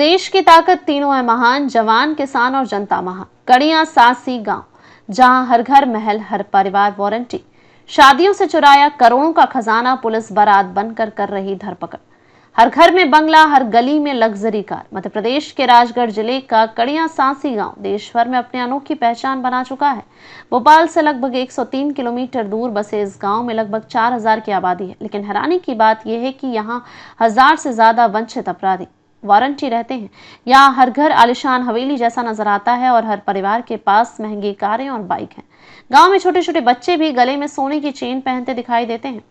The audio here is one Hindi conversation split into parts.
देश की ताकत तीनों है महान, जवान किसान और जनता महान। कड़ियां सासी गांव, जहां हर घर महल, हर परिवार वारंटी। शादियों से चुराया करोड़ों का खजाना, पुलिस बारात बनकर कर रही धरपकड़। हर घर में बंगला, हर गली में लग्जरी कार। मध्य प्रदेश के राजगढ़ जिले का कड़ियां सासी गांव देश भर में अपनी अनोखी पहचान बना चुका है। भोपाल से लगभग 103 किलोमीटर दूर बसे इस गांव में लगभग 4000 की आबादी है। लेकिन हैरानी की बात यह है कि यहाँ 1000 से ज्यादा वंचित अपराधी वारंटी रहते हैं। यहाँ हर घर आलिशान हवेली जैसा नजर आता है और हर परिवार के पास महंगी कारें और बाइक हैं। गांव में छोटे छोटे बच्चे भी गले में सोने की चेन पहनते दिखाई देते हैं।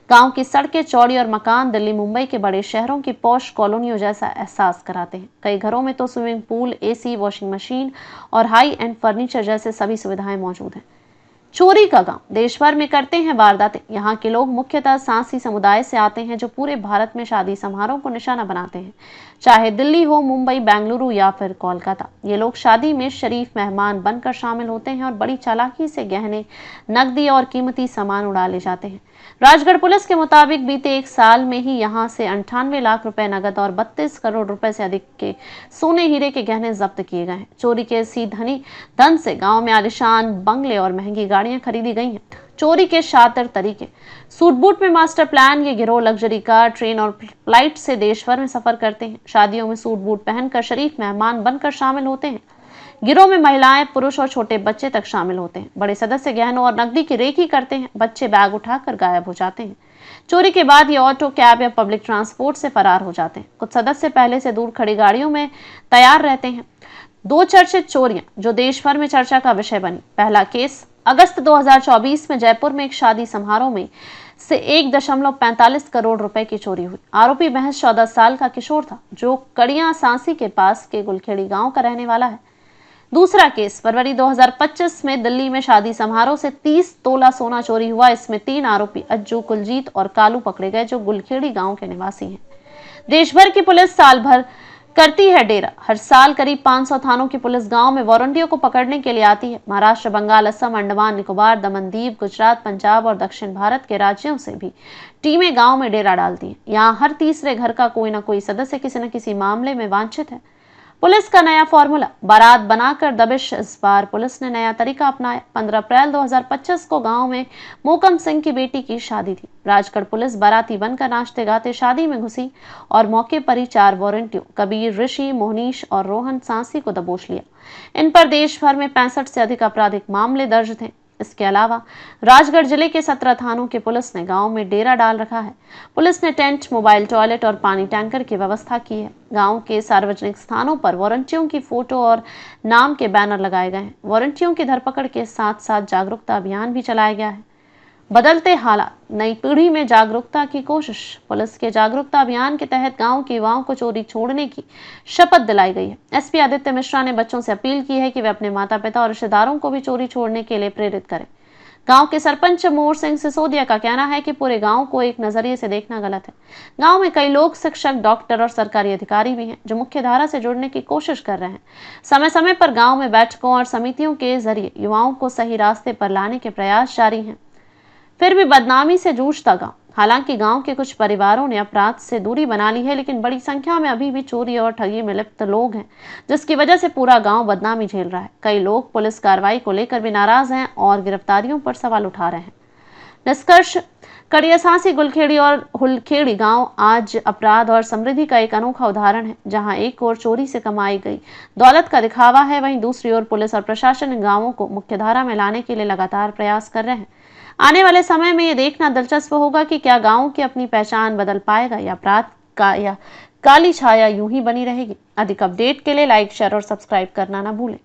गांव की सड़कें चौड़ी और मकान दिल्ली मुंबई के बड़े शहरों की पॉश कॉलोनियों जैसा एहसास कराते हैं। कई घरों में तो swimming pool, AC, washing machine और हाई एंड फर्नीचर जैसे सभी सुविधाएं मौजूद हैं। चोरी का गांव, देश भर में करते हैं वारदातें। यहाँ के लोग मुख्यतः सांसी समुदाय से आते हैं, जो पूरे भारत में शादी समारोह को निशाना बनाते हैं, चाहे दिल्ली हो, मुंबई, बेंगलुरु या फिर कोलकाता। ये लोग शादी में शरीफ मेहमान बनकर शामिल होते हैं और बड़ी चालाकी से गहने, नकदी और कीमती सामान उड़ा ले जाते हैं। राजगढ़ पुलिस के मुताबिक बीते एक साल में ही यहाँ से 98 लाख रुपए नगद और 32 करोड़ रुपए से अधिक के सोने हीरे के गहने जब्त किए गए हैं। चोरी के इसी धन से गांव में आलिशान बंगले और महंगी गाड़ियां खरीदी गई हैं। चोरी के शातिर तरीके, सूट बूट में मास्टर प्लान। ये गिरोह लग्जरी कार, ट्रेन और फ्लाइट से देश भर में सफर करते हैं। शादियों में सूट बूट पहनकर शरीफ मेहमान बनकर शामिल होते हैं। गिरोह में महिलाएं, पुरुष और छोटे बच्चे तक शामिल होते हैं। बड़े सदस्य गहनों और नकदी की रेकी करते हैं। बच्चे बैग उठाकर गायब हो जाते हैं। चोरी के बाद ये ऑटो, कैब या पब्लिक ट्रांसपोर्ट से फरार हो जाते हैं। कुछ सदस्य पहले से दूर खड़ी गाड़ियों में तैयार रहते हैं। दो चर्चित चोरियां जो देश भर में चर्चा का विषय बनी। पहला केस अगस्त 2024 में जयपुर में एक शादी समारोह में से 1.45 करोड़ रुपए की चोरी हुई। आरोपी महज 14 साल का किशोर था, जो कड़ियां सांसी के पास के गुलखेड़ी गांव का रहने वाला है। दूसरा केस फरवरी 2025 में दिल्ली में शादी समारोह से 30 तोला सोना चोरी हुआ। इसमें 3 आरोपी अज्जू, कुलजीत और कालू पकड़े गए, जो गुलखेड़ी गांव के निवासी हैं। देश भर की पुलिस साल भर करती है डेरा। हर साल करीब 500 थानों की पुलिस गांव में वारंटियों को पकड़ने के लिए आती है। महाराष्ट्र, बंगाल, असम, अंडमान निकोबार, दमन दीव, गुजरात, पंजाब और दक्षिण भारत के राज्यों से भी टीमें गांव में डेरा डालती हैं। यहाँ हर तीसरे घर का कोई न कोई सदस्य किसी न किसी मामले में वांछित है। पुलिस का नया फॉर्मूला, बारात बनाकर दबिश। इस बार पुलिस ने नया तरीका अपनाया। 15 अप्रैल 2025 को गांव में मोकम सिंह की बेटी की शादी थी। राजगढ़ पुलिस बाराती बनकर नाचते गाते शादी में घुसी और मौके पर ही 4 वारंटियों कबीर, ऋषि, मोहनीश और रोहन सांसी को दबोच लिया। इन पर देश भर में 65 से अधिक आपराधिक मामले दर्ज थे। इसके अलावा राजगढ़ जिले के 17 थानों की पुलिस ने गांव में डेरा डाल रखा है। पुलिस ने टेंट, मोबाइल टॉयलेट और पानी टैंकर की व्यवस्था की है। गांव के सार्वजनिक स्थानों पर वारंटियों की फोटो और नाम के बैनर लगाए गए हैं। वारंटियों की धरपकड़ के साथ साथ जागरूकता अभियान भी चलाया गया है। बदलते हालात, नई पीढ़ी में जागरूकता की कोशिश। पुलिस के जागरूकता अभियान के तहत गांव के युवाओं को चोरी छोड़ने की शपथ दिलाई गई है। एसपी आदित्य मिश्रा ने बच्चों से अपील की है कि वे अपने माता पिता और रिश्तेदारों को भी चोरी छोड़ने के लिए प्रेरित करें। गांव के सरपंच मोहर सिंह सिसोदिया का कहना है कि पूरे गांव को एक नजरिए से देखना गलत है। गांव में कई लोग, शिक्षक, डॉक्टर और सरकारी अधिकारी भी हैं, जो मुख्य धारा से जुड़ने की कोशिश कर रहे हैं। समय समय पर गांव में बैठकों और समितियों के जरिए युवाओं को सही रास्ते पर लाने के प्रयास जारी हैं। फिर भी बदनामी से जूझता गांव। हालांकि गांव के कुछ परिवारों ने अपराध से दूरी बना ली है, लेकिन बड़ी संख्या में अभी भी चोरी और ठगी में लिप्त लोग हैं, जिसकी वजह से पूरा गांव बदनामी झेल रहा है। कई लोग पुलिस कार्रवाई को लेकर भी नाराज हैं और गिरफ्तारियों पर सवाल उठा रहे हैं। निष्कर्ष, कड़िया सांसी, गुलखेड़ी और हुलखेड़ी गांव आज अपराध और समृद्धि का एक अनोखा उदाहरण है। जहां एक ओर चोरी से कमाई गई दौलत का दिखावा है, वहीं दूसरी ओर पुलिस और प्रशासन इन गांवों को मुख्यधारा में लाने के लिए लगातार प्रयास कर रहे हैं। आने वाले समय में ये देखना दिलचस्प होगा कि क्या गांव की अपनी पहचान बदल पाएगा या अपराध का या काली छाया यूं ही बनी रहेगी। अधिक अपडेट के लिए लाइक, शेयर और सब्सक्राइब करना ना भूलें।